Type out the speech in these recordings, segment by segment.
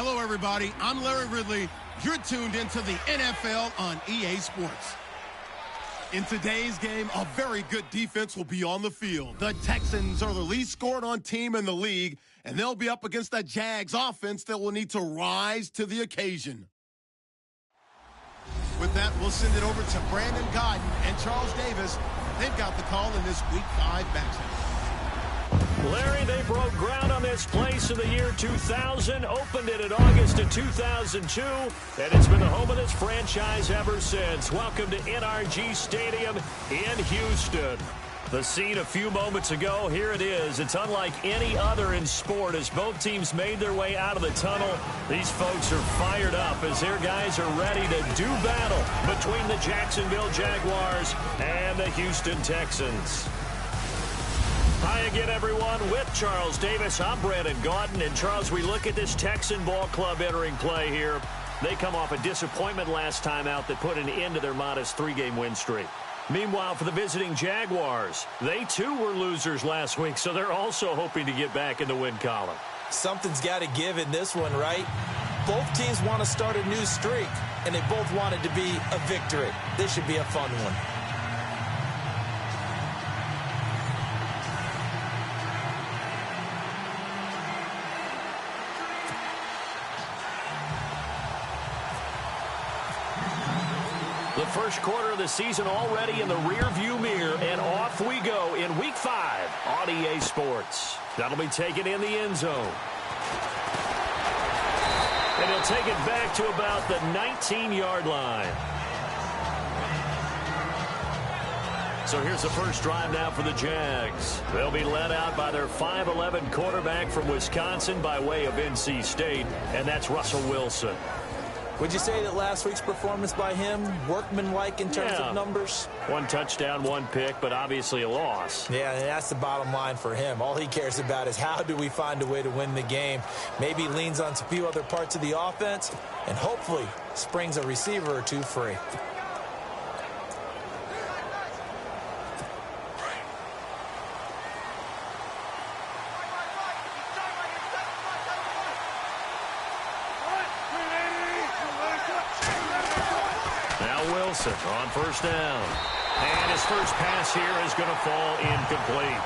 Hello, everybody. I'm Larry Ridley. You're tuned into the NFL on EA Sports. In today's game, a very good defense will be on the field. The Texans are the least scored on team in the league, and they'll be up against the Jags offense that will need to rise to the occasion. With that, we'll send it over to Brandon Godden and Charles Davis. They've got the call in this Week 5 matchup. Larry, they broke ground on this place in the year 2000, opened it in August of 2002, and it's been the home of this franchise ever since. Welcome to NRG Stadium in Houston. The scene a few moments ago, here it is. It's unlike any other in sport as both teams made their way out of the tunnel. These folks are fired up as their guys are ready to do battle between the Jacksonville Jaguars and the Houston Texans. Hi again, everyone. With Charles Davis, I'm Brandon Gaudin. And, Charles, we look at this Texan ball club entering play here. They come off a disappointment last time out that put an end to their modest 3-game win streak. Meanwhile, for the visiting Jaguars, they, too, were losers last week, so they're also hoping to get back in the win column. Something's got to give in this one, right? Both teams want to start a new streak, and they both want it to be a victory. This should be a fun one. The first quarter of the season already in the rearview mirror, and off we go in Week 5 on EA Sports. That'll be taken in the end zone. And he'll take it back to about the 19-yard line. So here's the first drive now for the Jags. They'll be led out by their 5'11" quarterback from Wisconsin by way of NC State, and that's Russell Wilson. Would you say that last week's performance by him, workmanlike in terms of numbers? 1 touchdown, 1 pick, but obviously a loss. Yeah, and that's the bottom line for him. All he cares about is how do we find a way to win the game. Maybe leans on a few other parts of the offense, and hopefully springs a receiver or two free. Wilson on first down. And his first pass here is going to fall incomplete.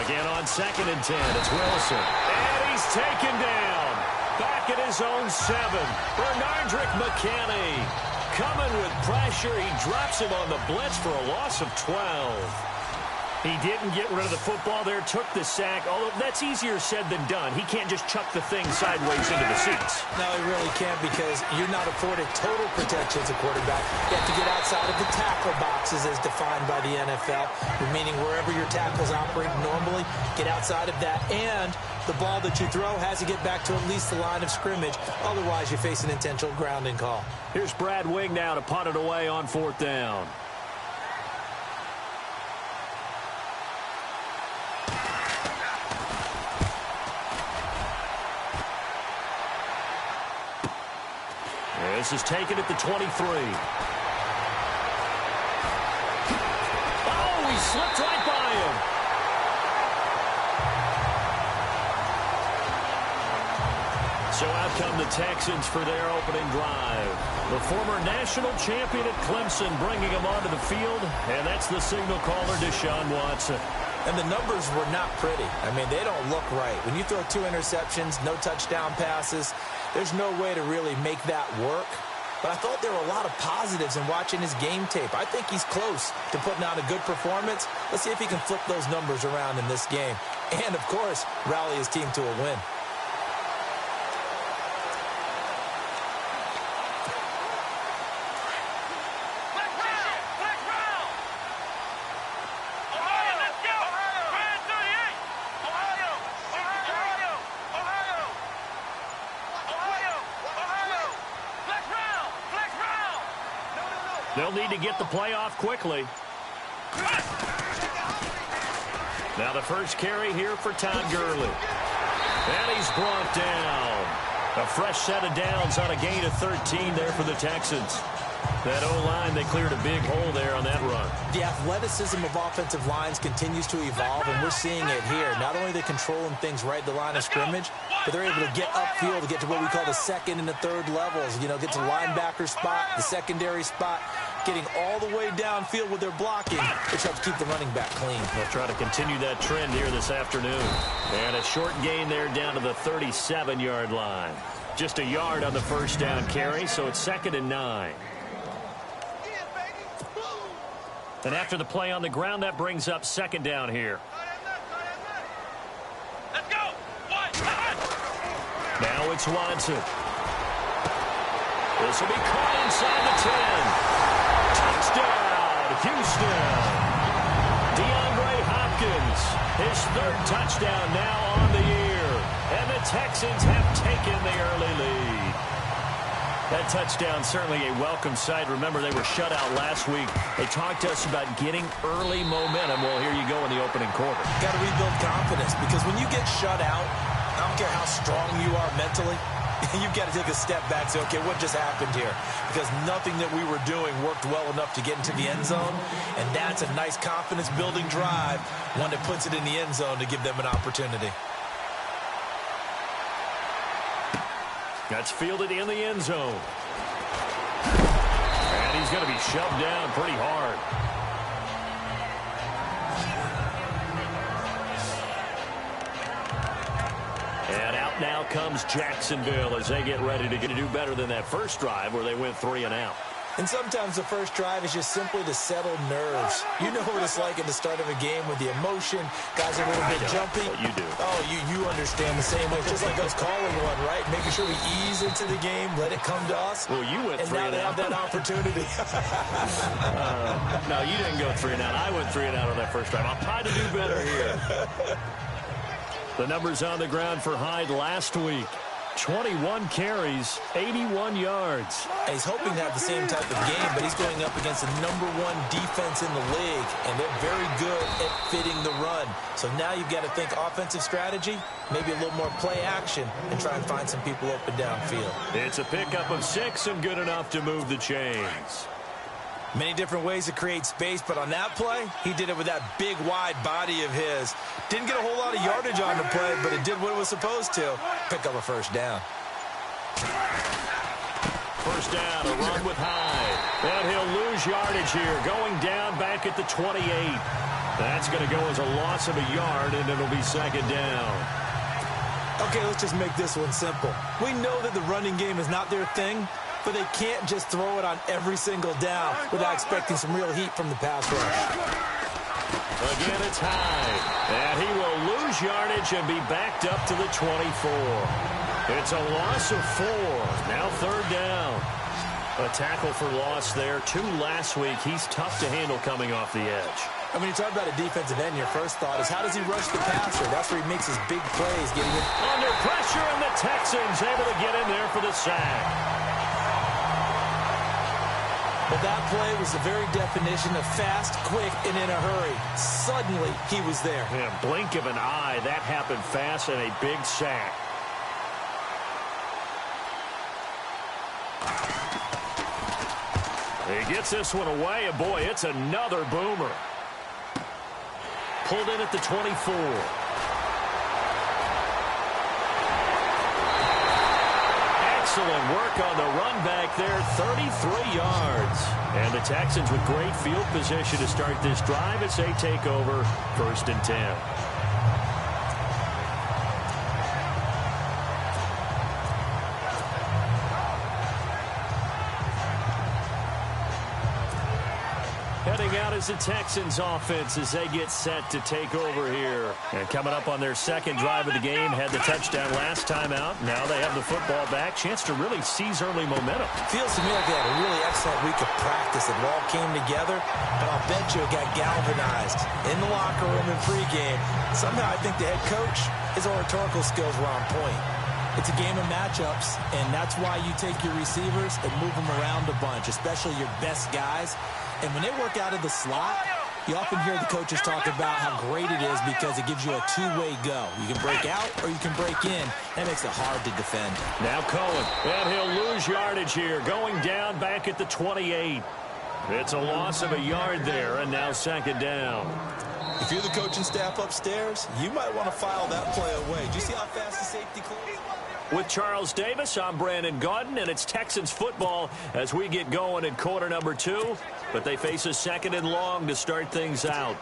Again on 2nd and 10, it's Wilson. And he's taken down. Back at his own 7. Bernardrick McKinney coming with pressure. He drops him on the blitz for a loss of 12. He didn't get rid of the football there, took the sack, although that's easier said than done. He can't just chuck the thing sideways into the seats. No, he really can't because you're not afforded total protection as a quarterback. You have to get outside of the tackle boxes as defined by the NFL, meaning wherever your tackles operate normally, get outside of that, and the ball that you throw has to get back to at least the line of scrimmage. Otherwise, you face an intentional grounding call. Here's Brad Wing now to punt it away on 4th down. This is taken at the 23. Oh, he slipped right by him. So out come the Texans for their opening drive. The former national champion at Clemson bringing him onto the field, and that's the signal caller, Deshaun Watson. And the numbers were not pretty. I mean, they don't look right. When you throw 2 interceptions, no touchdown passes, there's no way to really make that work. But I thought there were a lot of positives in watching his game tape. I think he's close to putting out a good performance. Let's see if he can flip those numbers around in this game. And, of course, rally his team to a win. They'll need to get the play off quickly. Now the first carry here for Todd Gurley. And he's brought down. A fresh set of downs on a gain of 13 there for the Texans. That O-line, they cleared a big hole there on that run. The athleticism of offensive lines continues to evolve, and we're seeing it here. Not only are they controlling things right at the line of scrimmage, but they're able to get upfield to get to what we call the second and the third levels. You know, get to the linebacker spot, the secondary spot, getting all the way downfield with their blocking, which helps keep the running back clean. They'll try to continue that trend here this afternoon. And a short gain there down to the 37-yard line. Just a yard on the first down carry, so it's 2nd and 9. And after the play on the ground, that brings up 2nd down here. Let's go. Now it's Watson. This will be caught inside the 10. Touchdown, Houston. DeAndre Hopkins, his 3rd touchdown now on the year. And the Texans have taken the early lead. That touchdown certainly a welcome sight. Remember, they were shut out last week. They talked to us about getting early momentum. Well, here you go in the opening quarter. Got to rebuild confidence, because when you get shut out, I don't care how strong you are mentally, you've got to take a step back and say, okay, what just happened here? Because nothing that we were doing worked well enough to get into the end zone, and that's a nice confidence-building drive, one that puts it in the end zone to give them an opportunity. That's fielded in the end zone. And he's going to be shoved down pretty hard. And out now comes Jacksonville as they get ready to do better than that first drive where they went 3 and out. And sometimes the first drive is just simply to settle nerves. You know what it's like at the start of a game with the emotion. Guys are a little bit jumpy. You do. Oh, you understand the same way. It's just like us calling one, right? Making sure we ease into the game, let it come to us. Well, you went 3 and out. And now they have that opportunity. No, you didn't go 3 and out. I went 3 and out on that first drive. I'll try to do better here. The numbers on the ground for Hyde last week. 21 carries, 81 yards. He's hoping to have the same type of game, but he's going up against the #1 defense in the league, and they're very good at fitting the run. So now you've got to think offensive strategy, maybe a little more play action, and try and find some people open downfield. It's a pickup of 6 and good enough to move the chains. Many different ways to create space, but on that play, he did it with that big, wide body of his. Didn't get a whole lot of yardage on the play, but it did what it was supposed to. Pick up a first down. First down, a run with Hyde. And he'll lose yardage here, going down back at the 28. That's going to go as a loss of a yard, and it'll be 2nd down. Okay, let's just make this one simple. We know that the running game is not their thing, but they can't just throw it on every single down without expecting some real heat from the pass rush. Again, it's Hyde. And he will lose yardage and be backed up to the 24. It's a loss of 4. Now 3rd down. A tackle for loss there. 2 last week. He's tough to handle coming off the edge. And when you talk about a defensive end, your first thought is, how does he rush the passer? That's where he makes his big plays, getting it under pressure, and the Texans able to get in there for the sack. But that play was the very definition of fast, quick, and in a hurry. Suddenly, he was there. Yeah, blink of an eye. That happened fast, and a big sack. He gets this one away, and boy, it's another boomer. Pulled in at the 24. Excellent work on the run back there, 33 yards. And the Texans with great field position to start this drive as they take over 1st and 10. Heading out is the Texans offense as they get set to take over here. And coming up on their 2nd drive of the game, had the touchdown last time out. Now they have the football back. Chance to really seize early momentum. Feels to me like they had a really excellent week of practice. It all came together, but I'll bet you it got galvanized in the locker room in pregame. Somehow I think the head coach, his oratorical skills were on point. It's a game of matchups, and that's why you take your receivers and move them around a bunch, especially your best guys. And when they work out of the slot, You often hear the coaches talk about how great it is because it gives you a two-way go. You can break out or you can break in. That makes it hard to defend. Now Cohen, and he'll lose yardage here, going down back at the 28. It's a loss of a yard there, and now second down. If you're the coaching staff upstairs, you might want to file that play away. Do you see how fast the safety closed? With Charles Davis, I'm Brandon Gaudin, and it's Texans football as we get going in quarter number 2. But they face a second and long to start things out.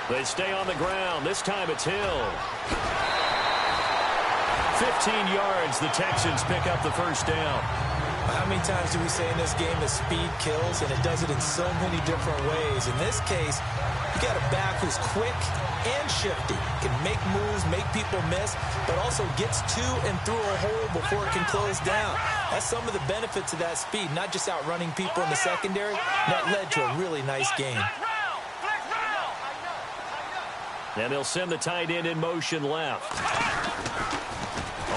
They stay on the ground. This time it's Hill. 15 yards. The Texans pick up the first down. How many times do we say in this game that speed kills, and it does it in so many different ways? In this case, you got a back who's quick and shifty, can make moves, make people miss, but also gets to and through a hole before it can close down. That's some of the benefits of that speed, not just outrunning people in the secondary. That led to a really nice game. And they'll send the tight end in motion left.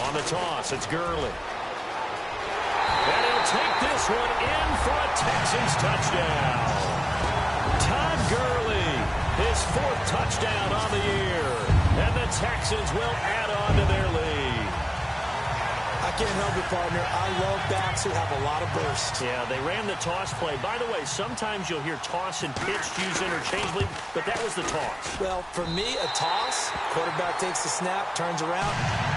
On the toss, it's Gurley. And he'll take this one in for a Texans touchdown. Todd Gurley, his 4th touchdown on the year. And the Texans will add on to their lead. I can't help it, partner. I love backs who have a lot of burst. Yeah, they ran the toss play. By the way, sometimes you'll hear toss and pitch used interchangeably, but that was the toss. Well, for me, a toss, quarterback takes the snap, turns around,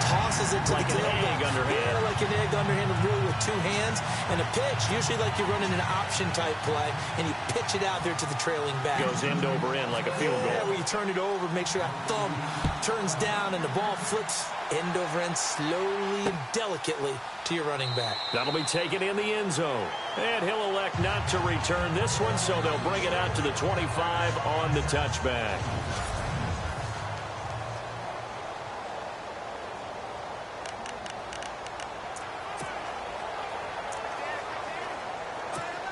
tosses it to like the tailback. Like an egg underhand. Yeah, like an egg underhand, really with 2 hands. And a pitch, usually like you're running an option-type play, and you pitch it out there to the trailing back. Goes end over end like a field goal. Yeah, where you turn it over, make sure that thumb turns down, and the ball flips end over end slowly and delicately to your running back. That'll be taken in the end zone. And he'll elect not to return this one, so they'll bring it out to the 25 on the touchback.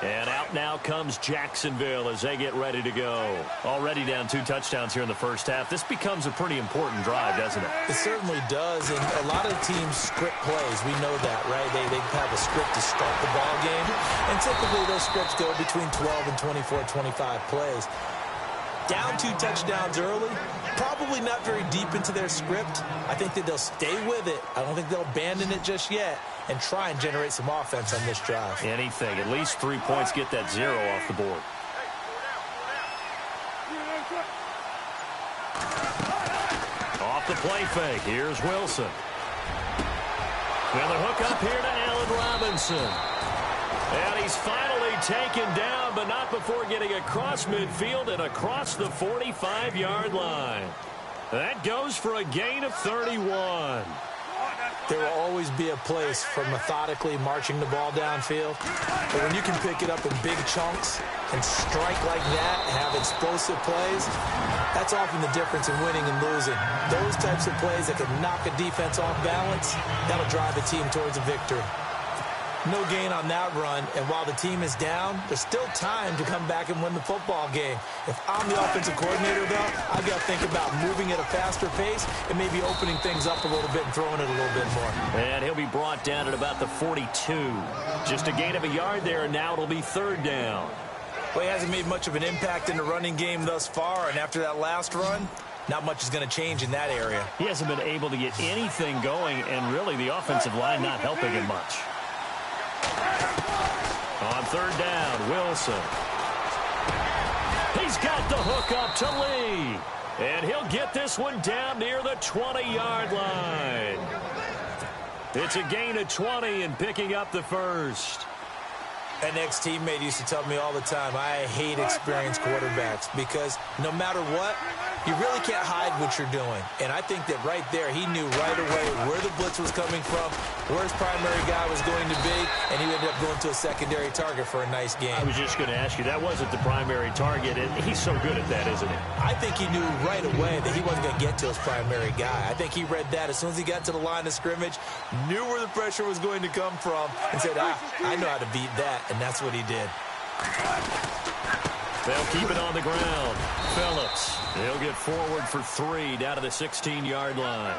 And out now comes Jacksonville as they get ready to go. Already down 2 touchdowns here in the first half. This becomes a pretty important drive, doesn't it? It certainly does, and a lot of teams script plays. We know that, right? They have a script to start the ball game, and typically those scripts go between 12 and 24, 25 plays. Down 2 touchdowns early, probably not very deep into their script. I think that they'll stay with it. I don't think they'll abandon it just yet and try and generate some offense on this drive. Anything. At least 3 points, get that 0 off the board. Off the play fake. Here's Wilson. And the hook up here to Allen Robinson. And he's finally taken down, but not before getting across midfield and across the 45-yard line. That goes for a gain of 31. There will always be a place for methodically marching the ball downfield. But when you can pick it up in big chunks and strike like that, have explosive plays, that's often the difference in winning and losing. Those types of plays that can knock a defense off balance, that'll drive a team towards a victory. No gain on that run, and while the team is down, there's still time to come back and win the football game. If I'm the offensive coordinator, though, I've got to think about moving at a faster pace and maybe opening things up a little bit and throwing it a little bit more. And he'll be brought down at about the 42. Just a gain of a yard there, and now it'll be 3rd down. Well, he hasn't made much of an impact in the running game thus far, and after that last run, not much is going to change in that area. He hasn't been able to get anything going, and really the offensive line not helping him much. On 3rd down, Wilson. He's got the hook up to Lee. And he'll get this one down near the 20-yard line. It's a gain of 20 and picking up the first. An ex-teammate used to tell me all the time, I hate experienced quarterbacks because no matter what, you really can't hide what you're doing. And I think that right there, he knew right away where the blitz was coming from, where his primary guy was going to be, and he ended up going to a secondary target for a nice game. I was just going to ask you, that wasn't the primary target, and he's so good at that, isn't he? I think he knew right away that he wasn't going to get to his primary guy. I think he read that as soon as he got to the line of scrimmage, knew where the pressure was going to come from, and said, I know how to beat that, and that's what he did. They'll keep it on the ground. Phillips, he'll get forward for 3 down to the 16-yard line.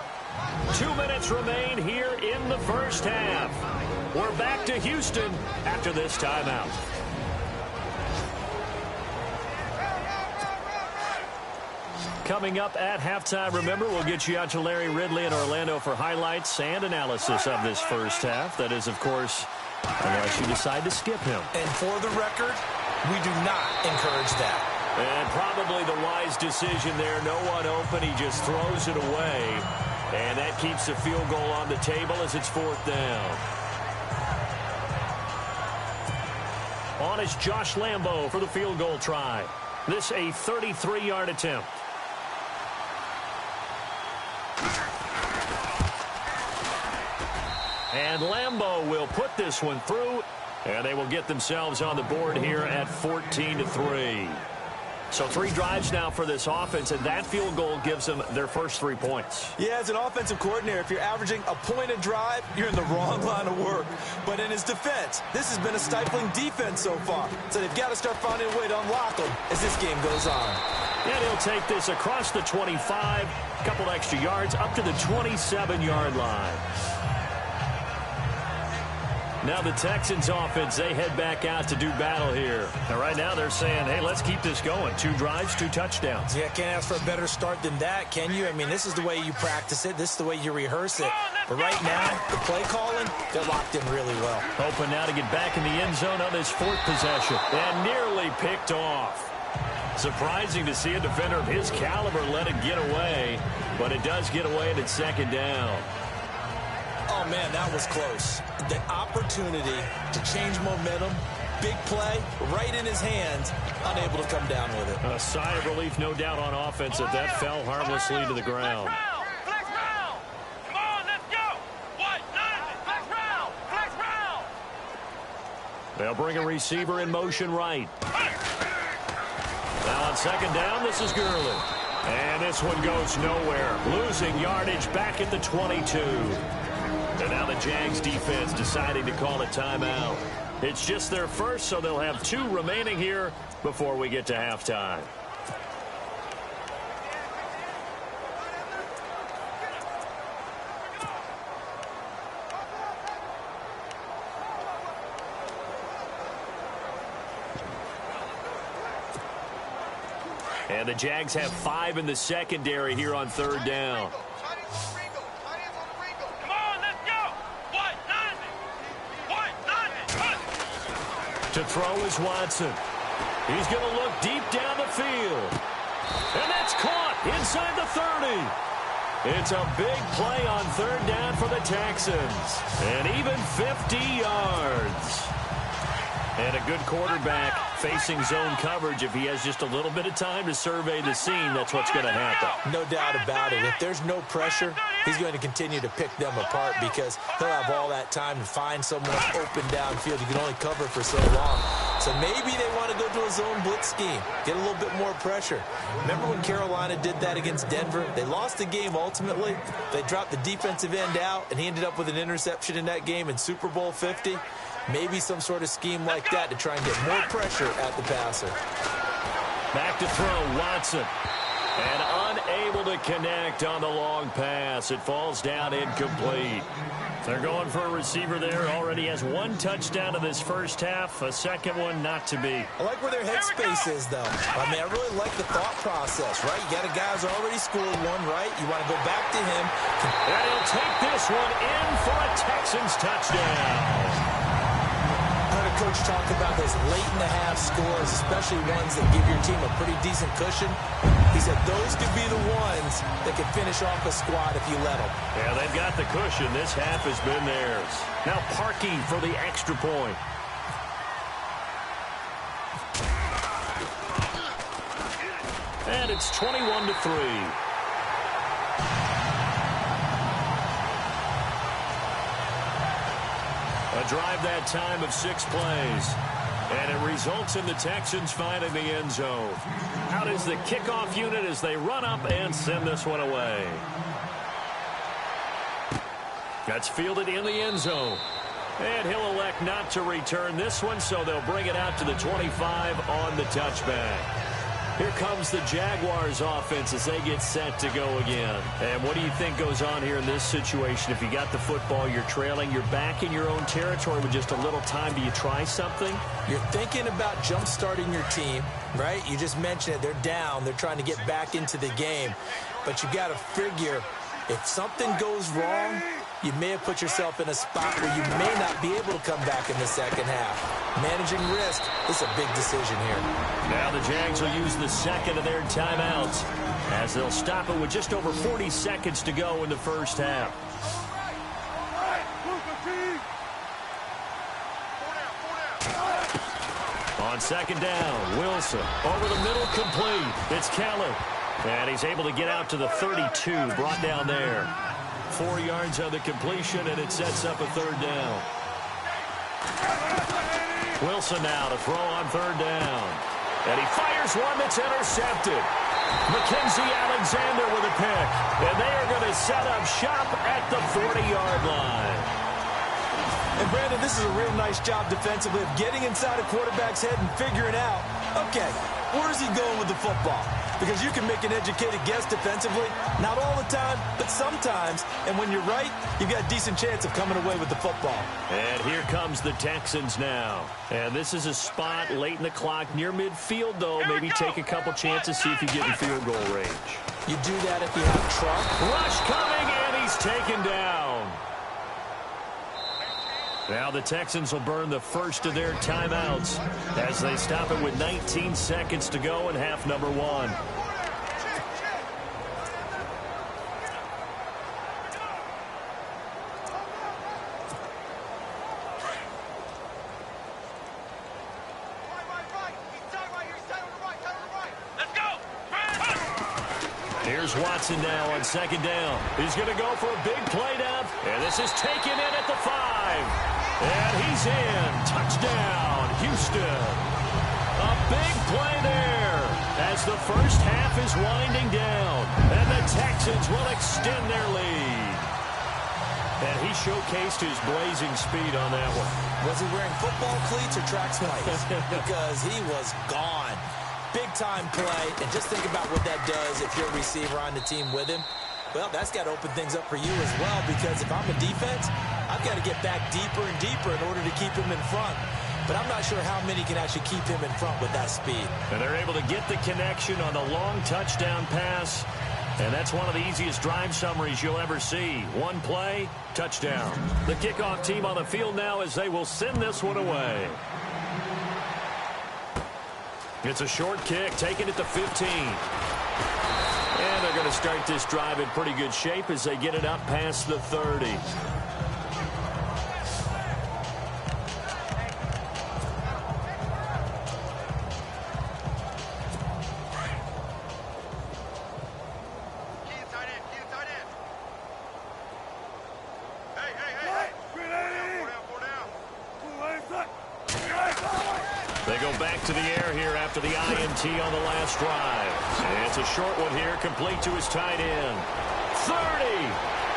2 minutes remain here in the first half. We're back to Houston after this timeout. Coming up at halftime, remember, we'll get you out to Larry Ridley in Orlando for highlights and analysis of this first half. That is, of course, unless you decide to skip him. And for the record, we do not encourage that. And probably the wise decision there. No one open. He just throws it away. And that keeps the field goal on the table as it's 4th down. On is Josh Lambo for the field goal try. This a 33-yard attempt. And Lambo will put this one through, and they will get themselves on the board here at 14-3. So 3 drives now for this offense, and that field goal gives them their first 3 points. Yeah, as an offensive coordinator, if you're averaging a point a drive, you're in the wrong line of work. But in his defense, this has been a stifling defense so far. So they've got to start finding a way to unlock them as this game goes on. And he'll take this across the 25, a couple extra yards, up to the 27-yard line. Now the Texans offense, they head back out to do battle here. And right now they're saying, hey, let's keep this going. 2 drives, 2 touchdowns. Yeah, can't ask for a better start than that, can you? I mean, this is the way you practice it. This is the way you rehearse it. But right now, the play calling, they're locked in really well. Open now to get back in the end zone on this 4th possession. And nearly picked off. Surprising to see a defender of his caliber let it get away. But it does get away and it's 2nd down. Oh, man, that was close. The opportunity to change momentum, big play, right in his hands, unable to come down with it. A sigh of relief, no doubt, on offense if that fell harmlessly to the ground. Flex round. Come on, let's go. What? Flex round. Flex round. They'll bring a receiver in motion right. Now on 2nd down, this is Gurley. And this one goes nowhere. Losing yardage back at the 22. And now the Jags defense deciding to call a timeout. It's just their first, so they'll have 2 remaining here before we get to halftime. And the Jags have 5 in the secondary here on 3rd down. To throw is Watson. He's going to look deep down the field. And that's caught inside the 30. It's a big play on 3rd down for the Texans. And even 50 yards. And a good quarterback facing zone coverage. If he has just a little bit of time to survey the scene, that's what's going to happen. No doubt about it. If there's no pressure, he's going to continue to pick them apart because he'll have all that time to find someone open downfield. You can only cover for so long. So maybe they want to go to a zone blitz scheme, get a little bit more pressure. Remember when Carolina did that against Denver? They lost the game ultimately. They dropped the defensive end out, and he ended up with an interception in that game in Super Bowl 50. Maybe some sort of scheme like that to try and get more pressure at the passer. Back to throw, Watson. And unable to connect on the long pass. It falls down incomplete. They're going for a receiver there. Already has 1 touchdown in this first half. A second one not to be. I like where their headspace is, though. I mean, I really like the thought process, right? You got a guy who's already scored 1, right? You want to go back to him. And he'll take this one in for a Texans touchdown. Coach talk about those late-in-the-half scores, especially ones that give your team a pretty decent cushion. He said those could be the ones that could finish off a squad if you let them. Yeah, they've got the cushion. This half has been theirs. Now Parkey for the extra point. And it's 21-3. A drive that time of 6 plays. And it results in the Texans finding the end zone. Out is the kickoff unit as they run up and send this one away. That's fielded in the end zone. And he'll elect not to return this one, so they'll bring it out to the 25 on the touchback. Here comes the Jaguars offense as they get set to go again. And what do you think goes on here in this situation? If you got the football, you're trailing, you're back in your own territory with just a little time. Do you try something? You're thinking about jump-starting your team, right? You just mentioned it. They're down. They're trying to get back into the game. But you got to figure if something goes wrong, you may have put yourself in a spot where you may not be able to come back in the second half. Managing risk is a big decision here. Now the Jags will use the second of their timeouts as they'll stop it with just over 40 seconds to go in the first half. On second down, Wilson over the middle, complete. It's Kelly. And he's able to get out to the 32, brought down there. 4 yards on the completion, and it sets up a third down. Wilson now to throw on third down. And he fires one that's intercepted. Mackenzie Alexander with a pick. And they are going to set up shop at the 40-yard line. And, Brandon, this is a real nice job defensively of getting inside a quarterback's head and figuring out, okay, where is he going with the football? Because you can make an educated guess defensively. Not all the time, but sometimes. And when you're right, you've got a decent chance of coming away with the football. And here comes the Texans now. And this is a spot late in the clock near midfield, though. Maybe take a couple chances, see if you get in field goal range. You do that if you have trouble. Rush coming, and he's taken down. Now the Texans will burn the first of their timeouts as they stop it with 19 seconds to go in half number one. Here's Watson now on second down. He's going to go for a big play down, and this is taken in at the 5. And he's in. Touchdown, Houston. A big play there as the first half is winding down. And the Texans will extend their lead. And he showcased his blazing speed on that one. Was he wearing football cleats or track spikes? Because he was gone. Big-time play. And just think about what that does if you're a receiver on the team with him. Well, that's got to open things up for you as well, because if I'm a defense, I've got to get back deeper and deeper in order to keep him in front. But I'm not sure how many can actually keep him in front with that speed. And they're able to get the connection on the long touchdown pass. And that's one of the easiest drive summaries you'll ever see. One play, touchdown. The kickoff team on the field now as they will send this one away. It's a short kick, taken at the 15. And they're going to start this drive in pretty good shape as they get it up past the 30. They go back to the air here after the INT on the last drive. And it's a short one here, complete to his tight end. 30,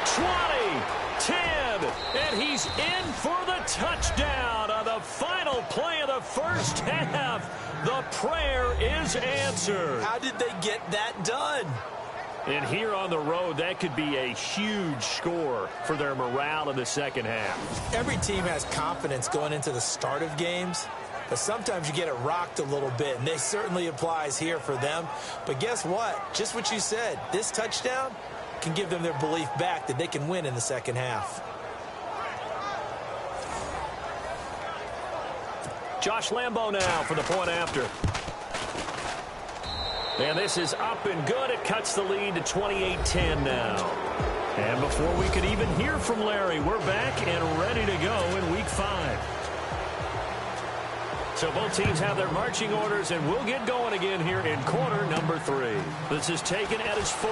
20, 10, and he's in for the touchdown on the final play of the first half. The prayer is answered. How did they get that done? And here on the road, that could be a huge score for their morale in the second half. Every team has confidence going into the start of games. But sometimes you get it rocked a little bit, and this certainly applies here for them. But guess what? Just what you said. This touchdown can give them their belief back that they can win in the second half. Josh Lambo now for the point after. And this is up and good. It cuts the lead to 28-10 now. And before we could even hear from Larry, we're back and ready to go in Week 5. So both teams have their marching orders, and we'll get going again here in quarter number 3. This is taken at his 4.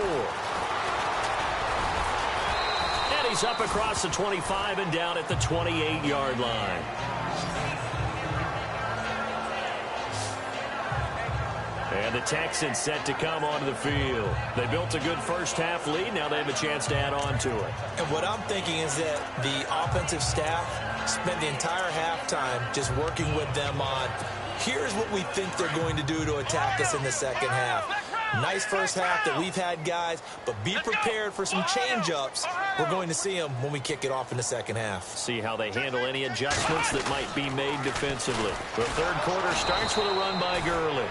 And he's up across the 25 and down at the 28-yard line. And the Texans set to come onto the field. They built a good first-half lead. Now they have a chance to add on to it. And what I'm thinking is that the offensive staff spent the entire halftime just working with them on, here's what we think they're going to do to attack us in the second half. Nice first half that we've had, guys, but be prepared for some change-ups. We're going to see them when we kick it off in the second half. See how they handle any adjustments that might be made defensively. The third quarter starts with a run by Gurley.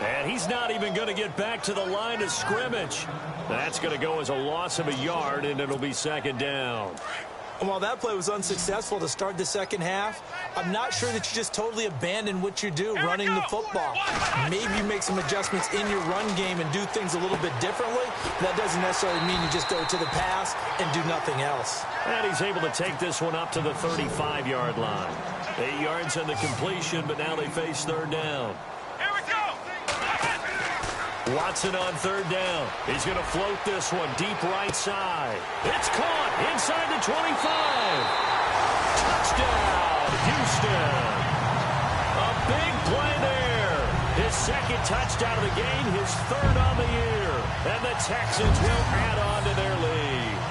And he's not even going to get back to the line of scrimmage. That's going to go as a loss of a yard, and it'll be second down. And while that play was unsuccessful to start the second half, I'm not sure that you just totally abandon what you do running the football. Maybe you make some adjustments in your run game and do things a little bit differently. That doesn't necessarily mean you just go to the pass and do nothing else. And he's able to take this one up to the 35-yard line. 8 yards on the completion, but now they face third down. Here we go. Watson on third down. He's going to float this one deep right side. It's caught inside the 25. Touchdown, Houston. A big play there. His second touchdown of the game, his third on the year. And the Texans will add on to their lead.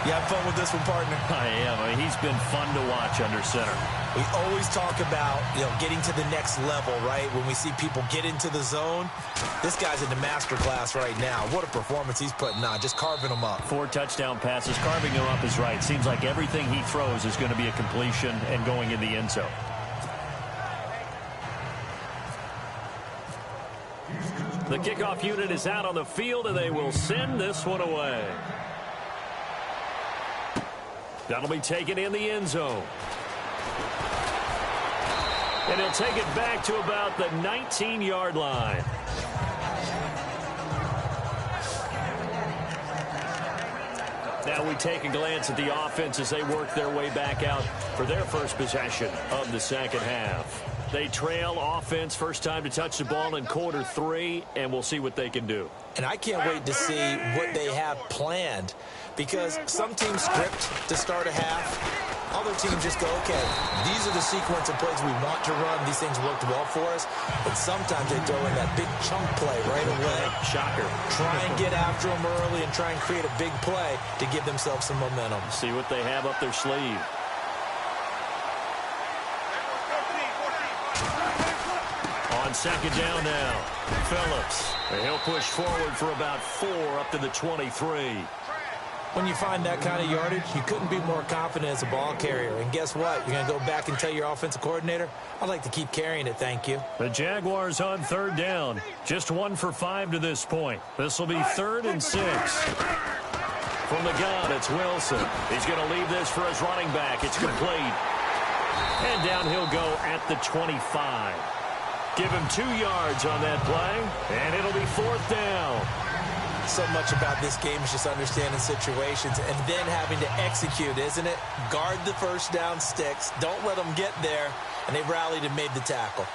You have fun with this one, partner? I am. I mean, he's been fun to watch under center. We always talk about, getting to the next level, right? When we see people get into the zone, this guy's in the master class right now. What a performance he's putting on, just carving them up. 4 touchdown passes. Carving them up is right. Seems like everything he throws is going to be a completion and going in the end zone. The kickoff unit is out on the field, and they will send this one away. That'll be taken in the end zone. And he'll take it back to about the 19-yard line. Now we take a glance at the offense as they work their way back out for their first possession of the second half. They trail offense first time to touch the ball in quarter 3, and we'll see what they can do. And I can't wait to see what they have planned, because some teams script to start a half. Other teams just go, okay, these are the sequence of plays we want to run. These things worked well for us. But sometimes they throw in that big chunk play right away. Shocker. Try and get after them early and try and create a big play to give themselves some momentum. See what they have up their sleeve. On second down now, Phillips. And he'll push forward for about 4 up to the 23. When you find that kind of yardage, you couldn't be more confident as a ball carrier. And guess what? You're going to go back and tell your offensive coordinator, I'd like to keep carrying it, thank you. The Jaguars on third down. Just 1 for 5 to this point. This will be 3rd and 6. From the gun, it's Wilson. He's going to leave this for his running back. It's complete. And down he'll go at the 25. Give him 2 yards on that play, and it'll be 4th down. So much about this game is just understanding situations and then having to execute, isn't it? Guard the first down sticks. Don't let them get there. And they rallied and made the tackle.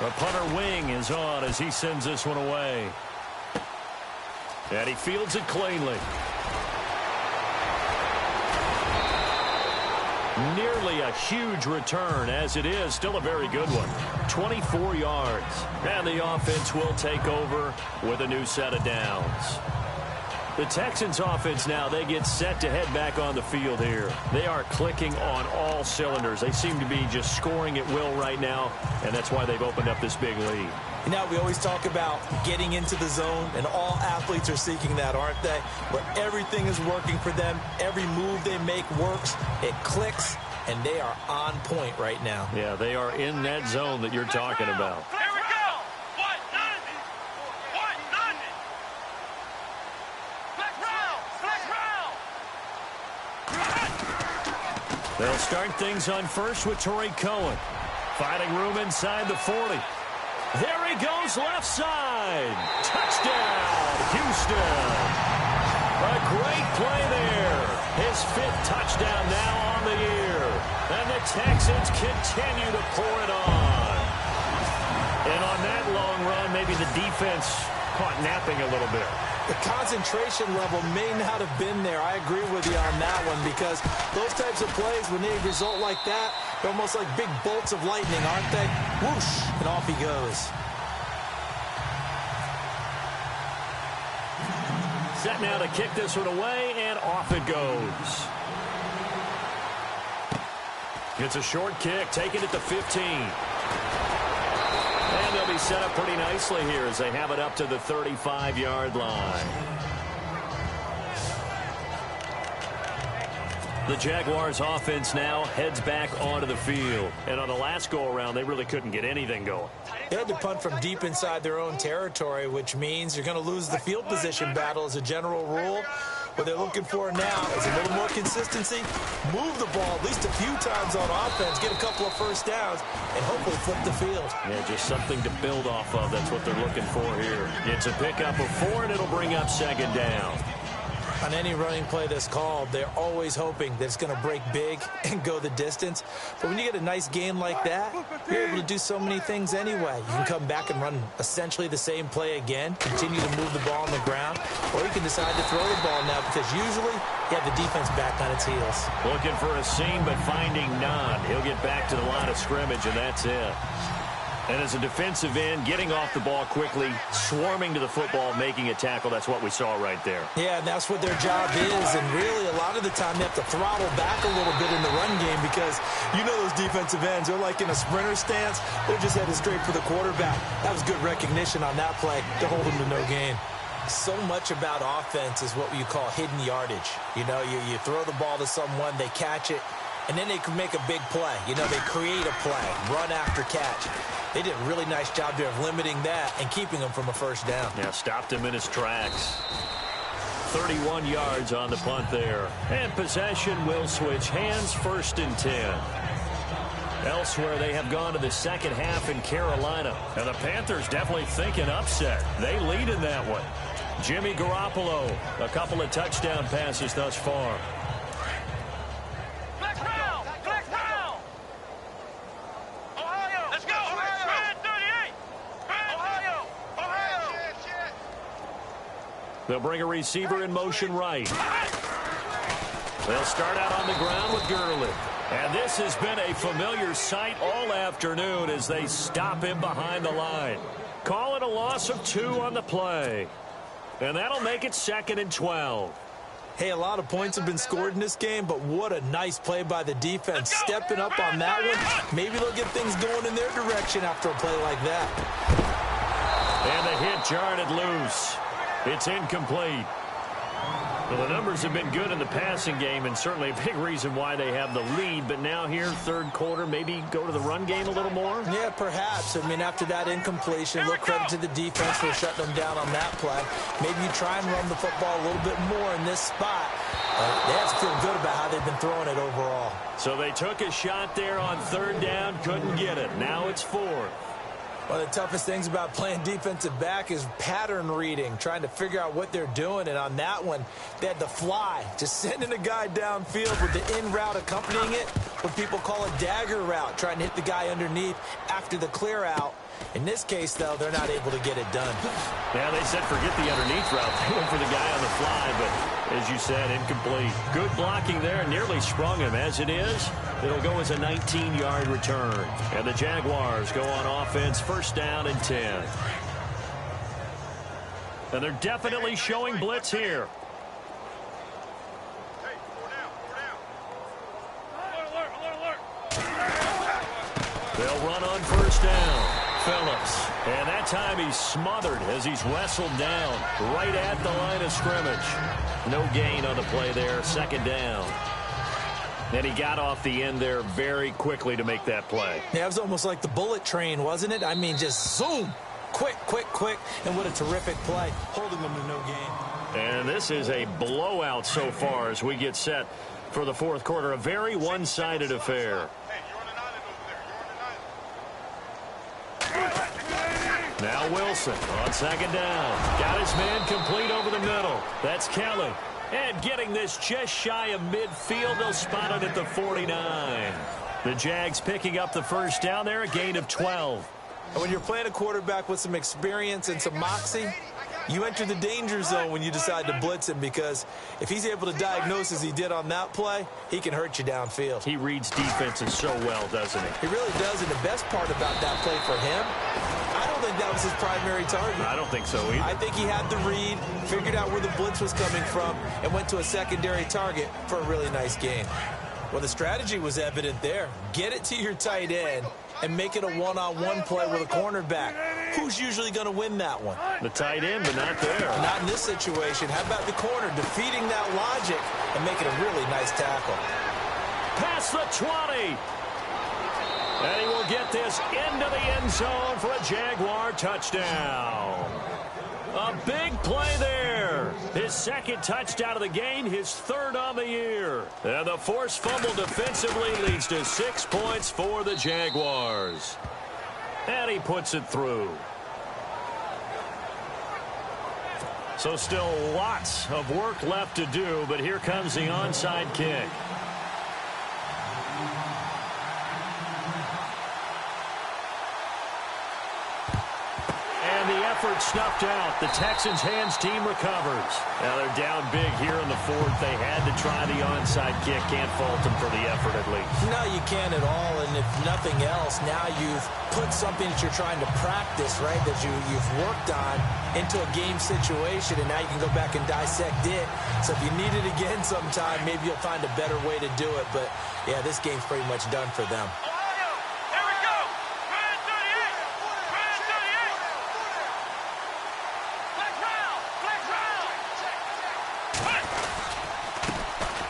The punter wing is on as he sends this one away. And he fields it cleanly. Nearly a huge return, as it is still a very good one. 24 yards. And the offense will take over with a new set of downs. The Texans offense now, they get set to head back on the field here. They are clicking on all cylinders. They seem to be just scoring at will right now, and that's why they've opened up this big lead. You know, we always talk about getting into the zone, and all athletes are seeking that, aren't they? Where everything is working for them. Every move they make works. It clicks, and they are on point right now. Yeah, they are in that zone that you're talking about. Here we go. 1-0. 1-0. Flex round. They'll start things on first with Tariq Cohen. Finding room inside the 40. There he goes, left side. Touchdown, Houston. A great play there. His 5th touchdown now on the year. And the Texans continue to pour it on. And on that long run, maybe the defense caught napping a little bit. The concentration level may not have been there. I agree with you on that one, because those types of plays, when they result like that, they're almost like big bolts of lightning, aren't they? Whoosh, and off he goes. Set now to kick this one away, and off it goes. It's a short kick, taking it to 15. And they'll be set up pretty nicely here as they have it up to the 35-yard line. The Jaguars offense now heads back onto the field. And on the last go-around, they really couldn't get anything going. They had to punt from deep inside their own territory, which means you're going to lose the field position battle as a general rule. What they're looking for now is a little more consistency, move the ball at least a few times on offense, get a couple of first downs, and hopefully flip the field. Yeah, just something to build off of. That's what they're looking for here. It's a pickup of 4, and it'll bring up second down. On any running play that's called, they're always hoping that it's going to break big and go the distance. But when you get a nice gain like that, you're able to do so many things anyway. You can come back and run essentially the same play again, continue to move the ball on the ground, or you can decide to throw the ball now because usually you have the defense back on its heels. Looking for a seam, but finding none. He'll get back to the line of scrimmage, and that's it. And as a defensive end, getting off the ball quickly, swarming to the football, making a tackle, that's what we saw right there. Yeah, and that's what their job is. And really, a lot of the time, they have to throttle back a little bit in the run game because you know those defensive ends, they're like in a sprinter stance. They're just headed straight for the quarterback. That was good recognition on that play to hold them to no gain. So much about offense is what you call hidden yardage. You know, you throw the ball to someone, they catch it, and then they can make a big play. You know, they create a play, run after catch. They did a really nice job there of limiting that and keeping him from a first down. Yeah, stopped him in his tracks. 31 yards on the punt there. And possession will switch hands, 1st and 10. Elsewhere, they have gone to the second half in Carolina. And the Panthers definitely thinking upset. They lead in that one. Jimmy Garoppolo, a couple of touchdown passes thus far. They'll bring a receiver in motion right. They'll start out on the ground with Gurley. And this has been a familiar sight all afternoon as they stop him behind the line. Call it a loss of 2 on the play. And that'll make it 2nd and 12. Hey, a lot of points have been scored in this game, but what a nice play by the defense. Stepping up on that one. Maybe they'll get things going in their direction after a play like that. And the hit jarred it loose. It's incomplete. Well, the numbers have been good in the passing game and certainly a big reason why they have the lead. But now here, 3rd quarter, maybe go to the run game a little more? Yeah, perhaps. I mean, after that incompletion, a little credit to the defense for shutting them down on that play. Maybe you try and run the football a little bit more in this spot. They have to feel good about how they've been throwing it overall. So they took a shot there on 3rd down, couldn't get it. Now it's 4th. One of the toughest things about playing defensive back is pattern reading, trying to figure out what they're doing. And on that one, they had to fly, just sending a guy downfield with the in route accompanying it, what people call a dagger route, trying to hit the guy underneath after the clear out. In this case, though, they're not able to get it done. Yeah, they said forget the underneath route. They went for the guy on the fly, but as you said, incomplete. Good blocking there, nearly sprung him. As it is, it'll go as a 19-yard return. And the Jaguars go on offense, 1st down and 10. And they're definitely showing blitz here. They'll run on 1st down. Phillips. And that time he's smothered as he's wrestled down right at the line of scrimmage. No gain on the play there. 2nd down. And he got off the end there very quickly to make that play. Yeah, it was almost like the bullet train, wasn't it? I mean, just zoom. Quick, quick, quick. And what a terrific play. Holding them to no gain. And this is a blowout so far as we get set for the 4th quarter. A very one-sided affair. Now Wilson on 2nd down. Got his man complete over the middle. That's Kelly. And getting this just shy of midfield. They'll spot it at the 49. The Jags picking up the 1st down there, a gain of 12. And when you're playing a quarterback with some experience and some moxie, you enter the danger zone when you decide to blitz him, because if he's able to diagnose as he did on that play, he can hurt you downfield. He reads defenses so well, doesn't he? He really does, and the best part about that play for him, I don't think that was his primary target. I don't think so either. I think he had the read, figured out where the blitz was coming from, and went to a secondary target for a really nice gain. Well, the strategy was evident there. Get it to your tight end and make it a one-on-one play with a cornerback. Who's usually going to win that one? The tight end, but not there. Not in this situation. How about the corner defeating that logic and making a really nice tackle? Past the 20. And he will get this into the end zone for a Jaguar touchdown. A big play there. His second touchdown of the game, his third on the year. And the forced fumble defensively leads to 6 points for the Jaguars. And he puts it through. So still lots of work left to do, but here comes the onside kick. Effort snuffed out. The Texans' hands team recovers. Now they're down big here in the fourth. They had to try the onside kick. Can't fault them for the effort at least. No, you can't at all. And if nothing else, now you've put something that you're trying to practice, right, that you've worked on into a game situation, and now you can go back and dissect it. So if you need it again sometime, maybe you'll find a better way to do it. But, yeah, this game's pretty much done for them.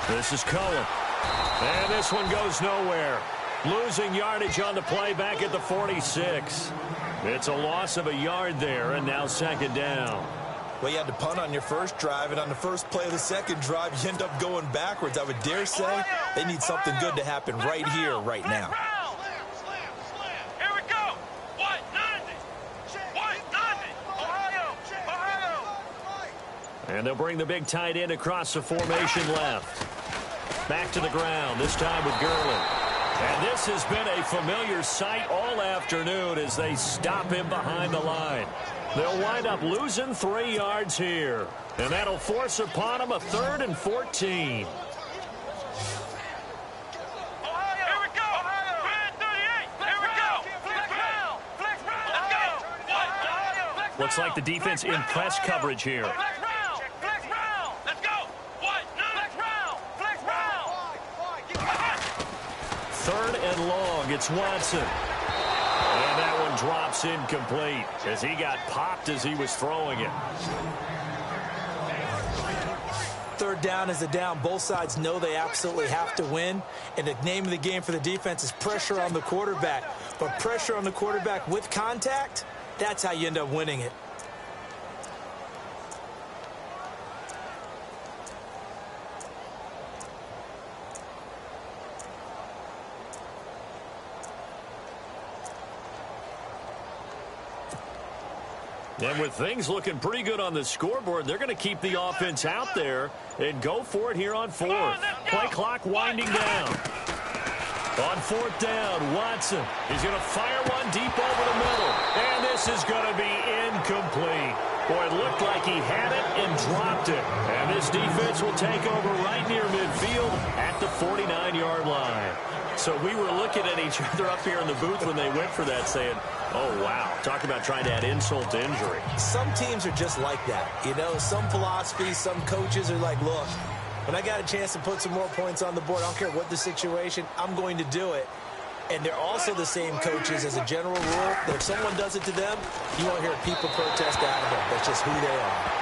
This is Cohen. And this one goes nowhere. Losing yardage on the play back at the 46. It's a loss of a yard there, and now second down. Well, you had to punt on your first drive, and on the first play of the second drive, you end up going backwards. I would dare say they need something good to happen right here, right now. Here we go. White, 90. Ohio. And they'll bring the big tight end across the formation left. Back to the ground, this time with Gurley. And this has been a familiar sight all afternoon as they stop him behind the line. They'll wind up losing 3 yards here. And that'll force upon him a 3rd and 14. Looks like the defense in press coverage here. Third and long, it's Watson. And that one drops incomplete as he got popped as he was throwing it. Third down is a down. Both sides know they absolutely have to win. And the name of the game for the defense is pressure on the quarterback. But pressure on the quarterback with contact, that's how you end up winning it. And with things looking pretty good on the scoreboard, they're going to keep the offense out there and go for it here on fourth. Play clock winding down. On fourth down, Watson is going to fire one deep over the middle. And this is going to be incomplete. Boy, it looked like he had it and dropped it. And this defense will take over right near midfield at the 49-yard line. So we were looking at each other up here in the booth when they went for that saying, oh, wow, talk about trying to add insult to injury. Some teams are just like that. You know, some philosophies, some coaches are like, look, when I got a chance to put some more points on the board, I don't care what the situation, I'm going to do it. And they're also the same coaches as a general rule that if someone does it to them, you won't hear people protest out of them. That's just who they are.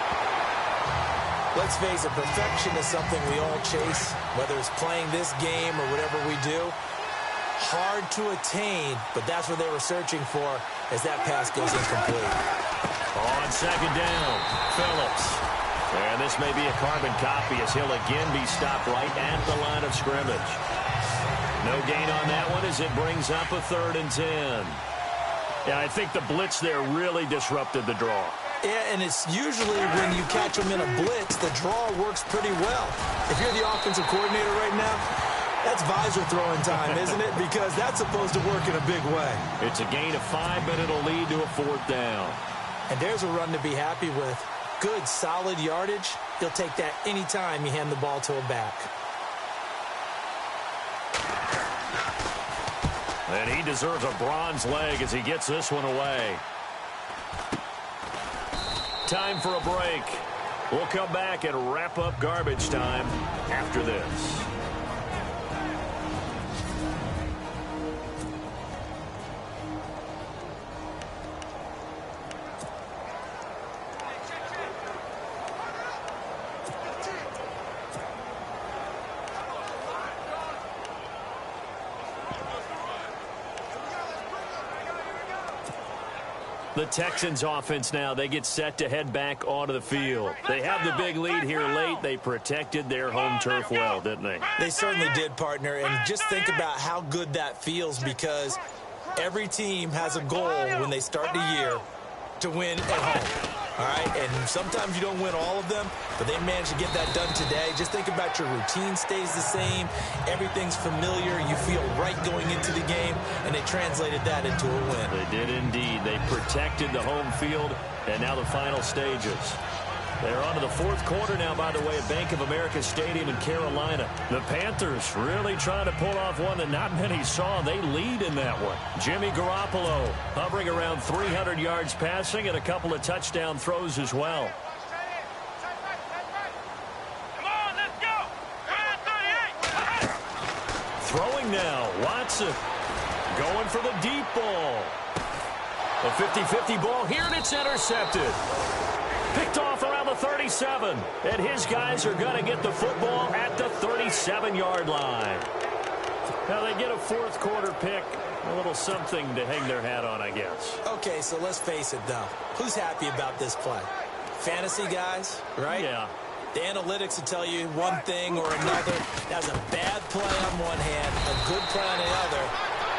Let's face it, perfection is something we all chase, whether it's playing this game or whatever we do. Hard to attain, but that's what they were searching for as that pass goes incomplete. On second down, Phillips. And this may be a carbon copy as he'll again be stopped right at the line of scrimmage. No gain on that one as it brings up a 3rd and 10. Yeah, I think the blitz there really disrupted the draw. Yeah, and it's usually when you catch them in a blitz, the draw works pretty well. If you're the offensive coordinator right now, that's visor throwing time, isn't it? Because that's supposed to work in a big way. It's a gain of 5, but it'll lead to a 4th down. And there's a run to be happy with. Good, solid yardage. You'll take that anytime you hand the ball to a back. And he deserves a bronze leg as he gets this one away. Time for a break. We'll come back and wrap up garbage time after this. The Texans offense now, they get set to head back onto the field. They have the big lead here late. They protected their home turf well, didn't they? They certainly did, partner. And just think about how good that feels, because every team has a goal when they start the year to win at home. All right, and sometimes you don't win all of them, but they managed to get that done today. Just think about your routine stays the same. Everything's familiar. You feel right going into the game, and they translated that into a win. They did indeed. They protected the home field, and now the final stages. They're on to the fourth quarter now, by the way, at Bank of America Stadium in Carolina. The Panthers really trying to pull off one that not many saw. They lead in that one. Jimmy Garoppolo hovering around 300 yards passing and a couple of touchdown throws as well. Come on, let's go. 38. Throwing now, Watson going for the deep ball. A 50-50 ball here, and it's intercepted. Picked off around the 37, and his guys are going to get the football at the 37-yard line. Now they get a fourth quarter pick, a little something to hang their hat on, I guess. Okay, so let's face it, though. Who's happy about this play? Fantasy guys, right? Yeah. The analytics will tell you one thing or another. That's a bad play on one hand, a good play on the other.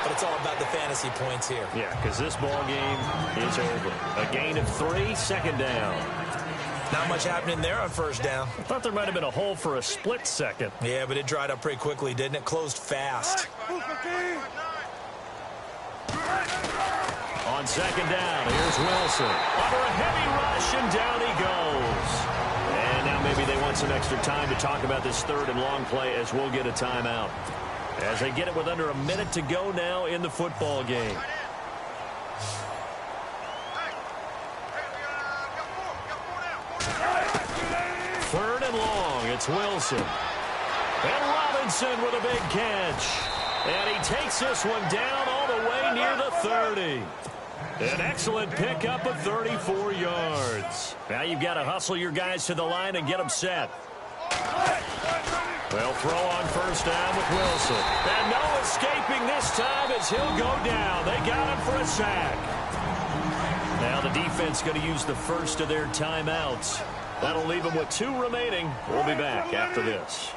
But it's all about the fantasy points here. Yeah, because this ball game is over. A gain of 3, second down. Not much happening there on first down. I thought there might have been a hole for a split second. Yeah, but it dried up pretty quickly, didn't it? Closed fast. On second down, here's Wilson. Under a heavy rush, and down he goes. And now maybe they want some extra time to talk about this third and long play, as we'll get a timeout. As they get it with under a minute to go now in the football game. Third and long, it's Wilson. And Robinson with a big catch. And he takes this one down all the way near the 30. An excellent pickup of 34 yards. Now you've got to hustle your guys to the line and get them set. They'll throw on first down with Wilson. And no escaping this time as he'll go down. They got him for a sack. Now the defense going to use the first of their timeouts. That'll leave them with 2 remaining. We'll be back after this.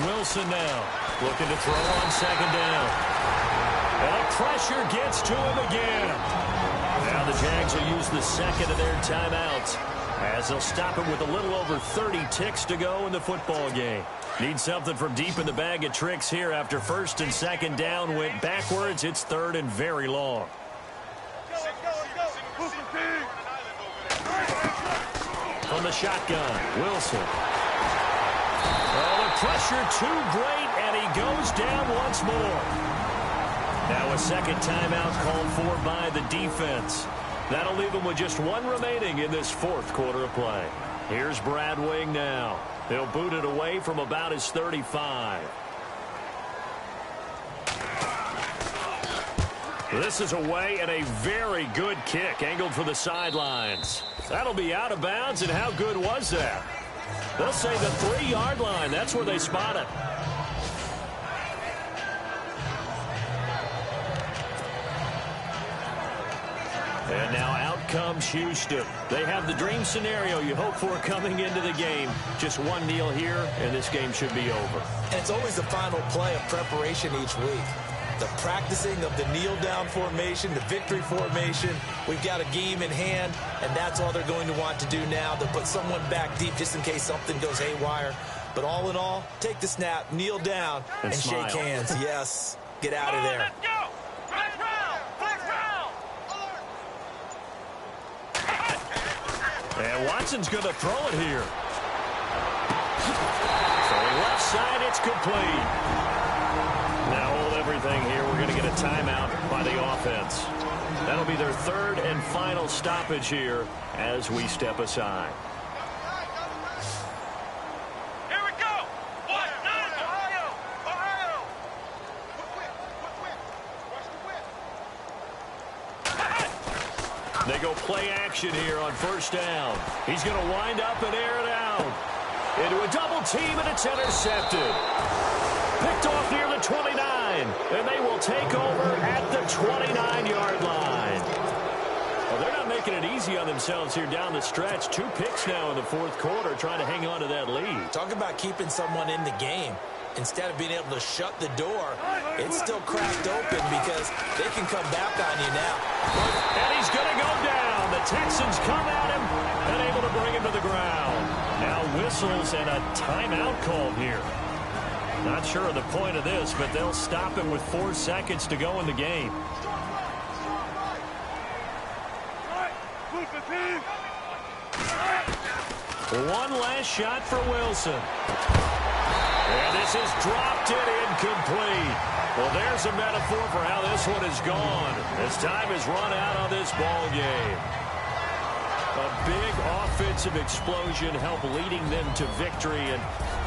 Wilson now looking to throw on second down. And the pressure gets to him again. Now the Jags will use the second of their timeouts, as they'll stop it with a little over 30 ticks to go in the football game. Need something from deep in the bag of tricks here after first and second down went backwards. It's third and very long. From the shotgun, Wilson. Oh, the pressure too great, and he goes down once more. Now a second timeout called for by the defense. That'll leave them with just 1 remaining in this fourth quarter of play. Here's Brad Wing now. He'll boot it away from about his 35. This is away, and a very good kick angled for the sidelines. That'll be out of bounds, and how good was that? They'll say the 3-yard line. That's where they spot it. And now out comes Houston. They have the dream scenario you hope for coming into the game. Just 1 kneel here, and this game should be over. And it's always the final play of preparation each week. The practicing of the kneel-down formation, the victory formation. We've got a game in hand, and that's all they're going to want to do now. They'll put someone back deep just in case something goes haywire. But all in all, take the snap, kneel down, and shake hands. Yes, get out of there. Let's go. Flex round. Flex round. And Watson's going to throw it here. Throwing left side, it's complete. Now we'll have everything here, we're going to get a timeout by the offense. That'll be their third and final stoppage here as we step aside. Here we go. What? Ohio. They go play action here on first down. He's going to wind up and air it out. Into a double team, and it's intercepted. Picked off near the 29, and they will take over at the 29-yard line. Well, they're not making it easy on themselves here down the stretch. 2 picks now in the fourth quarter, trying to hang on to that lead. Talk about keeping someone in the game. Instead of being able to shut the door, it's still cracked open because they can come back on you now. And he's going to go down. The Texans come at him and able to bring him to the ground. Now whistles and a timeout called here. Not sure of the point of this, but they'll stop him with 4 seconds to go in the game. One last shot for Wilson. And this is dropped it incomplete. Well, there's a metaphor for how this one is gone. As time has run out on this ball game. A big offensive explosion helped leading them to victory. And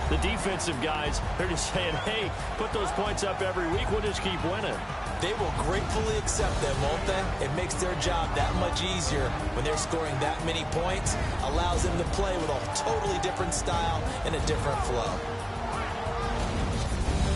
the defensive guys, they're just saying, hey, put those points up every week. We'll just keep winning. They will gratefully accept them, won't they? It makes their job that much easier when they're scoring that many points. Allows them to play with a totally different style and a different flow.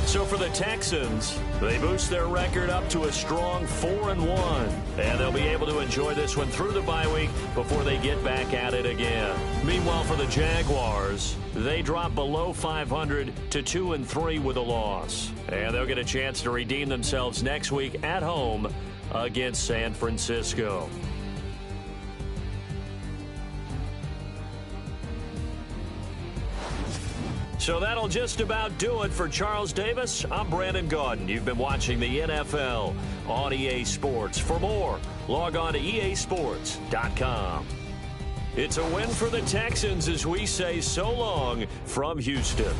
So for the Texans, they boost their record up to a strong 4-1. And they'll be able to enjoy this one through the bye week before they get back at it again. Meanwhile, for the Jaguars, they drop below 500 to 2-3 with a loss. And they'll get a chance to redeem themselves next week at home against San Francisco. So that'll just about do it for Charles Davis. I'm Brandon Gaudin. You've been watching the NFL on EA Sports. For more, log on to easports.com. It's a win for the Texans as we say so long from Houston.